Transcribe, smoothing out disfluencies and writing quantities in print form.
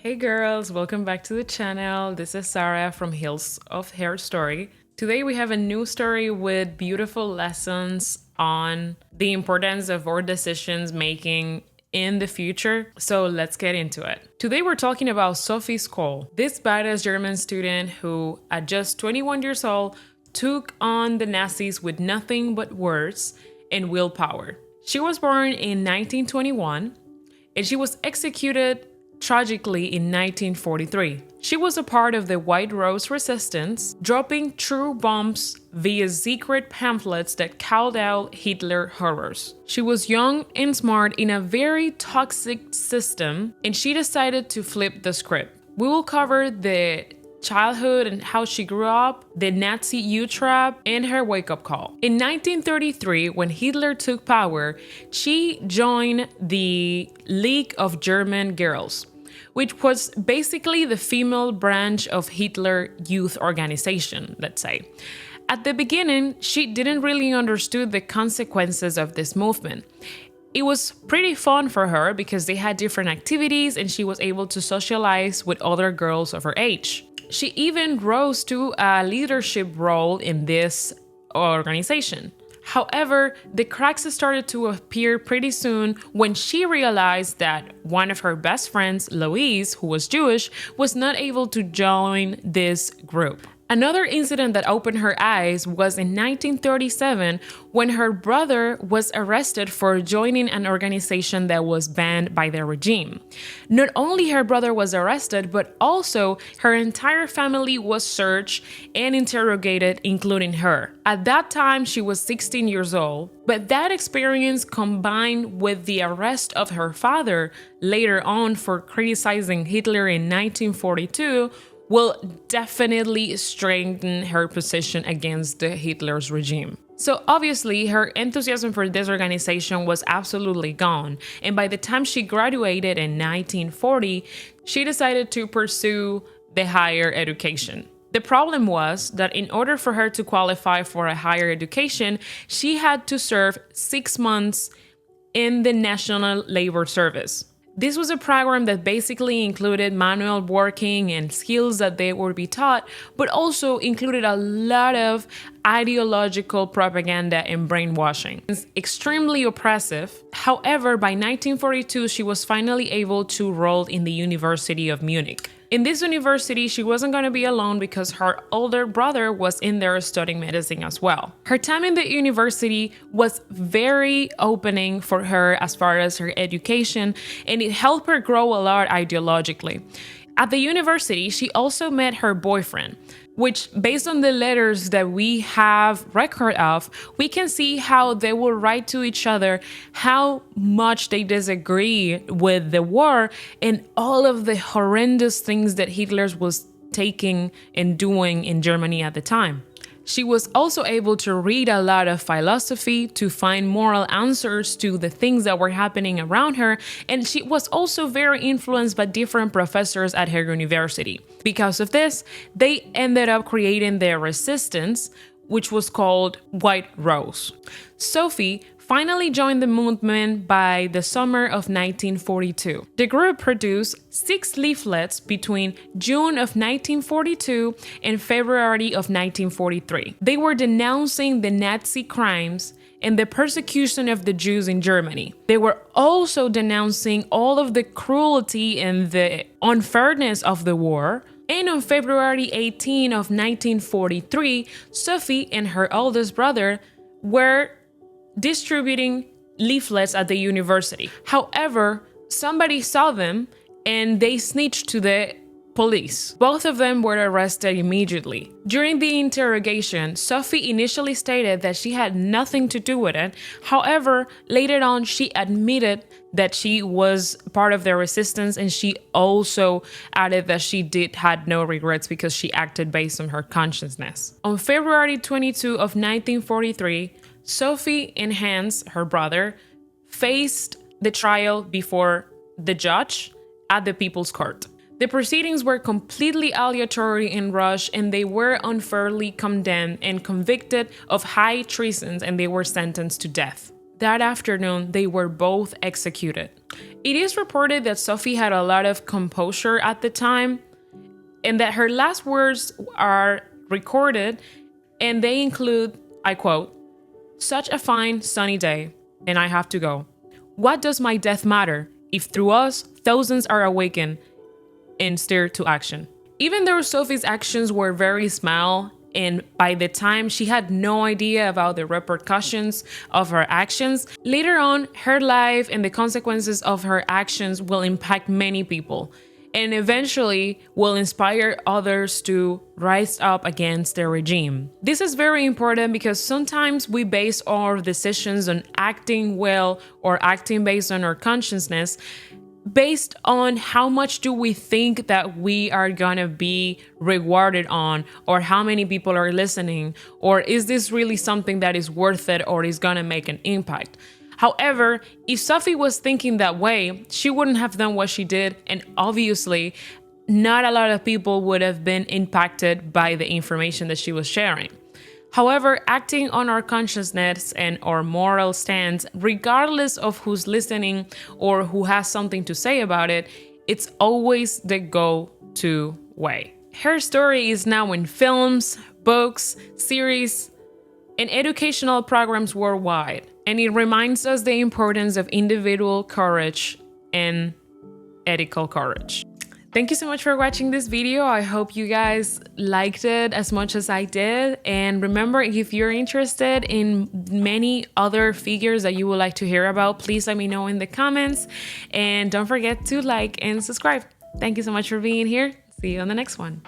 Hey girls, welcome back to the channel. This is Sarah from Hills of Hair Story. Today we have a new story with beautiful lessons on the importance of our decisions making in the future. So let's get into it. Today we're talking about Sophie Scholl, this badass German student who at just 21 years old took on the Nazis with nothing but words and willpower. She was born in 1921 and she was executed tragically in 1943. She was a part of the White Rose resistance, dropping true bombs via secret pamphlets that called out Hitler horrors. She was young and smart in a very toxic system, and she decided to flip the script. We will cover the childhood and how she grew up, the Nazi youth trap, and her wake-up call. In 1933, when Hitler took power, she joined the League of German Girls, which was basically the female branch of Hitler Youth Organization, let's say. At the beginning, she didn't really understand the consequences of this movement. It was pretty fun for her because they had different activities and she was able to socialize with other girls of her age. She even rose to a leadership role in this organization. However, the cracks started to appear pretty soon when she realized that one of her best friends, Louise, who was Jewish, was not able to join this group. Another incident that opened her eyes was in 1937 when her brother was arrested for joining an organization that was banned by the regime. Not only her brother was arrested, but also her entire family was searched and interrogated, including her. At that time, she was 16 years old, but that experience combined with the arrest of her father later on for criticizing Hitler in 1942 will definitely strengthen her position against the Hitler's regime. So obviously, her enthusiasm for this organization was absolutely gone, and by the time she graduated in 1940, she decided to pursue the higher education. The problem was that in order for her to qualify for a higher education, she had to serve 6 months in the National Labor Service. This was a program that basically included manual working and skills that they would be taught, but also included a lot of ideological propaganda and brainwashing. It's extremely oppressive. However, by 1942, she was finally able to enroll in the University of Munich. In this university, she wasn't going to be alone because her older brother was in there studying medicine as well. Her time in the university was very opening for her as far as her education, and it helped her grow a lot ideologically. At the university, she also met her boyfriend, which based on the letters that we have record of, we can see how they will write to each other, how much they disagree with the war and all of the horrendous things that Hitler was taking and doing in Germany at the time. She was also able to read a lot of philosophy to find moral answers to the things that were happening around her, and she was also very influenced by different professors at her university. Because of this, they ended up creating their resistance, which was called White Rose. Sophie finally joined the movement by the summer of 1942. The group produced 6 leaflets between June of 1942 and February of 1943. They were denouncing the Nazi crimes and the persecution of the Jews in Germany. They were also denouncing all of the cruelty and the unfairness of the war. And on February 18 of 1943, Sophie and her oldest brother were distributing leaflets at the university. However, somebody saw them and they snitched to the police. Both of them were arrested immediately. During the interrogation, Sophie initially stated that she had nothing to do with it. However, later on, she admitted that she was part of the resistance, and she also added that she had no regrets because she acted based on her consciousness. On February 22 of 1943, Sophie and Hans, her brother, faced the trial before the judge at the People's Court. The proceedings were completely aleatory and rushed, and they were unfairly condemned and convicted of high treason, and they were sentenced to death. that afternoon, they were both executed. It is reported that Sophie had a lot of composure at the time, and that her last words are recorded, and they include, I quote, "Such a fine sunny day, and I have to go. What does my death matter if through us thousands are awakened and stirred to action?" Even though Sophie's actions were very small, and by the time she had no idea about the repercussions of her actions, later on, her life and the consequences of her actions will impact many people, and eventually will inspire others to rise up against the regime. This is very important because sometimes we base our decisions on acting well or acting based on our consciousness, based on how much do we think that we are gonna be rewarded on, or how many people are listening, or is this really something that is worth it or is gonna make an impact. However, if Sophie was thinking that way, she wouldn't have done what she did, and obviously not a lot of people would have been impacted by the information that she was sharing. However, acting on our consciousness and our moral stance, regardless of who's listening or who has something to say about it, it's always the go-to way. Her story is now in films, books, series, and educational programs worldwide, and it reminds us the importance of individual courage and ethical courage. Thank you so much for watching this video. I hope you guys liked it as much as I did. And remember, if you're interested in many other figures that you would like to hear about, please let me know in the comments. And don't forget to like and subscribe. Thank you so much for being here. See you on the next one.